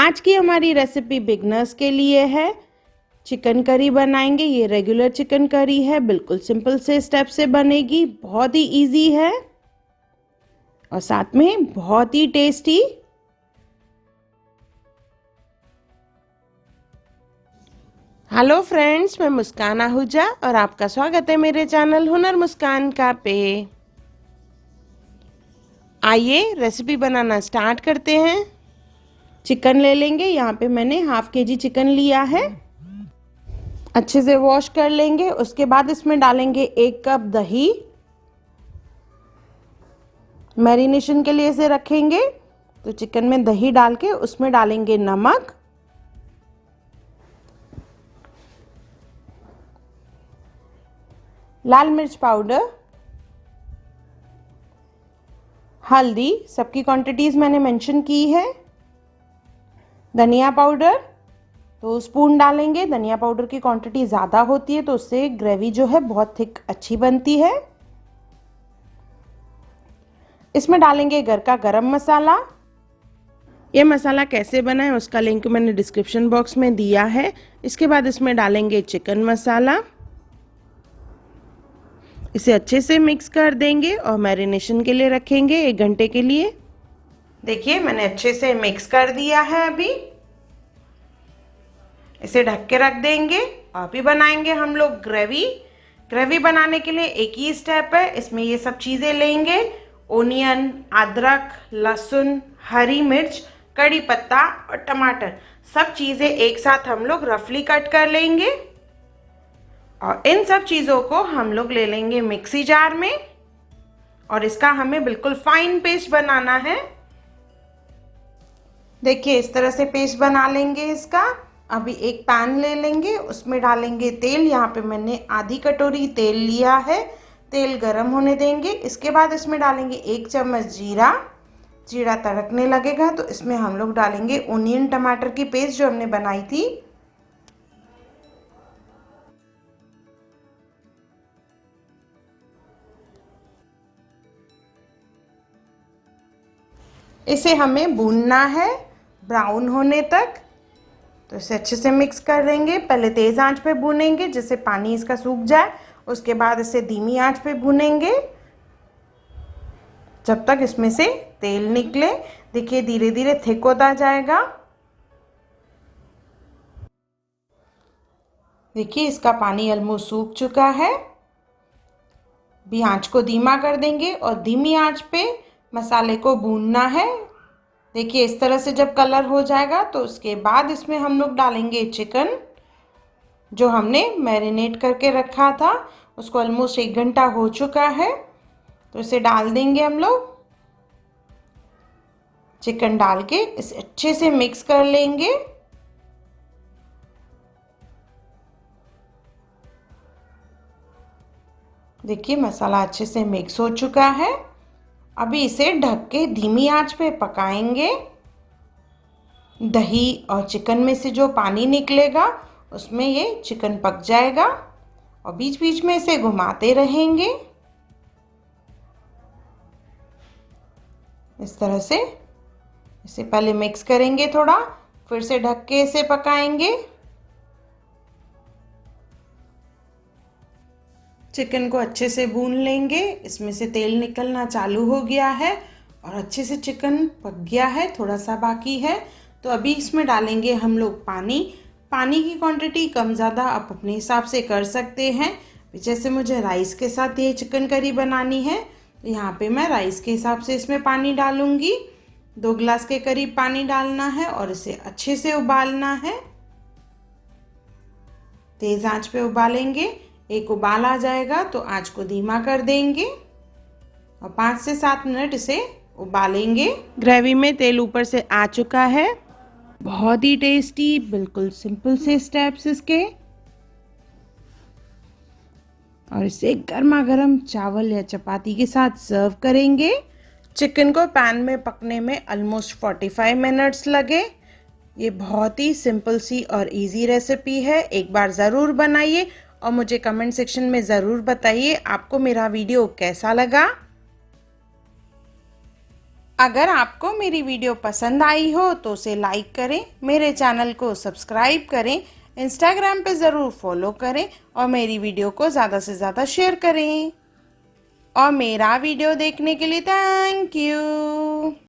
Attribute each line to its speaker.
Speaker 1: आज की हमारी रेसिपी बिगनर्स के लिए है। चिकन करी बनाएंगे। ये रेगुलर चिकन करी है, बिल्कुल सिंपल से स्टेप से बनेगी, बहुत ही इजी है और साथ में बहुत ही टेस्टी। हेलो फ्रेंड्स, मैं मुस्कान आहूजा और आपका स्वागत है मेरे चैनल हुनर मुस्कान का पे। आइए रेसिपी बनाना स्टार्ट करते हैं। चिकन ले लेंगे। यहाँ पे मैंने हाफ केजी चिकन लिया है। अच्छे से वॉश कर लेंगे। उसके बाद इसमें डालेंगे 1 कप दही। मैरिनेशन के लिए इसे रखेंगे। तो चिकन में दही डाल के उसमें डालेंगे नमक, लाल मिर्च पाउडर, हल्दी, सबकी क्वांटिटीज मैंने मेंशन की है, धनिया पाउडर 2 स्पून डालेंगे। धनिया पाउडर की क्वांटिटी ज़्यादा होती है तो उससे ग्रेवी जो है बहुत थिक अच्छी बनती है। इसमें डालेंगे घर का गरम मसाला। ये मसाला कैसे बनाएं उसका लिंक मैंने डिस्क्रिप्शन बॉक्स में दिया है। इसके बाद इसमें डालेंगे चिकन मसाला। इसे अच्छे से मिक्स कर देंगे और मैरिनेशन के लिए रखेंगे 1 घंटे के लिए। देखिए मैंने अच्छे से मिक्स कर दिया है। अभी इसे ढक के रख देंगे। अभी बनाएंगे हम लोग ग्रेवी। ग्रेवी बनाने के लिए एक ही स्टेप है। इसमें ये सब चीज़ें लेंगे, ओनियन, अदरक, लहसुन, हरी मिर्च, कड़ी पत्ता और टमाटर। सब चीज़ें एक साथ हम लोग रफली कट कर लेंगे और इन सब चीज़ों को हम लोग ले लेंगे मिक्सी जार में और इसका हमें बिल्कुल फाइन पेस्ट बनाना है। देखिए इस तरह से पेस्ट बना लेंगे इसका। अभी एक पैन ले लेंगे, उसमें डालेंगे तेल। यहाँ पे मैंने आधी कटोरी तेल लिया है। तेल गरम होने देंगे। इसके बाद इसमें डालेंगे 1 चम्मच जीरा। जीरा तड़कने लगेगा तो इसमें हम लोग डालेंगे ओनियन टमाटर की पेस्ट जो हमने बनाई थी। इसे हमें भूनना है ब्राउन होने तक। तो इसे अच्छे से मिक्स कर लेंगे। पहले तेज़ आंच पे भूनेंगे जिससे पानी इसका सूख जाए। उसके बाद इसे धीमी आंच पे भूनेंगे जब तक इसमें से तेल निकले। देखिए धीरे धीरे थिक होता जाएगा। देखिए इसका पानी ऑलमोस्ट सूख चुका है। भी आंच को धीमा कर देंगे और धीमी आंच पे मसाले को भूनना है। देखिए इस तरह से जब कलर हो जाएगा तो उसके बाद इसमें हम लोग डालेंगे चिकन जो हमने मैरिनेट करके रखा था। उसको ऑलमोस्ट 1 घंटा हो चुका है तो इसे डाल देंगे हम लोग। चिकन डाल के इसे अच्छे से मिक्स कर लेंगे। देखिए मसाला अच्छे से मिक्स हो चुका है। अभी इसे ढक के धीमी आंच पे पकाएंगे। दही और चिकन में से जो पानी निकलेगा उसमें ये चिकन पक जाएगा और बीच बीच में इसे घुमाते रहेंगे इस तरह से। इसे पहले मिक्स करेंगे थोड़ा, फिर से ढक के इसे पकाएंगे। चिकन को अच्छे से भून लेंगे। इसमें से तेल निकलना चालू हो गया है और अच्छे से चिकन पक गया है, थोड़ा सा बाकी है। तो अभी इसमें डालेंगे हम लोग पानी। पानी की क्वांटिटी कम ज़्यादा आप अपने हिसाब से कर सकते हैं। जैसे मुझे राइस के साथ ये चिकन करी बनानी है तो यहाँ पे मैं राइस के हिसाब से इसमें पानी डालूँगी। 2 गिलास के करीब पानी डालना है और इसे अच्छे से उबालना है। तेज़ आंच पे उबालेंगे। एक उबाल आ जाएगा तो आंच को धीमा कर देंगे और 5 से 7 मिनट इसे उबालेंगे। ग्रेवी में तेल ऊपर से आ चुका है। बहुत ही टेस्टी, बिल्कुल सिंपल से स्टेप्स इसके। और इसे गर्मा गर्म चावल या चपाती के साथ सर्व करेंगे। चिकन को पैन में पकने में ऑलमोस्ट 45 मिनट्स लगे। ये बहुत ही सिंपल सी और इजी रेसिपी है। एक बार ज़रूर बनाइए और मुझे कमेंट सेक्शन में ज़रूर बताइए आपको मेरा वीडियो कैसा लगा। अगर आपको मेरी वीडियो पसंद आई हो तो उसे लाइक करें, मेरे चैनल को सब्सक्राइब करें, इंस्टाग्राम पे ज़रूर फॉलो करें और मेरी वीडियो को ज़्यादा से ज़्यादा शेयर करें। और मेरा वीडियो देखने के लिए थैंक यू।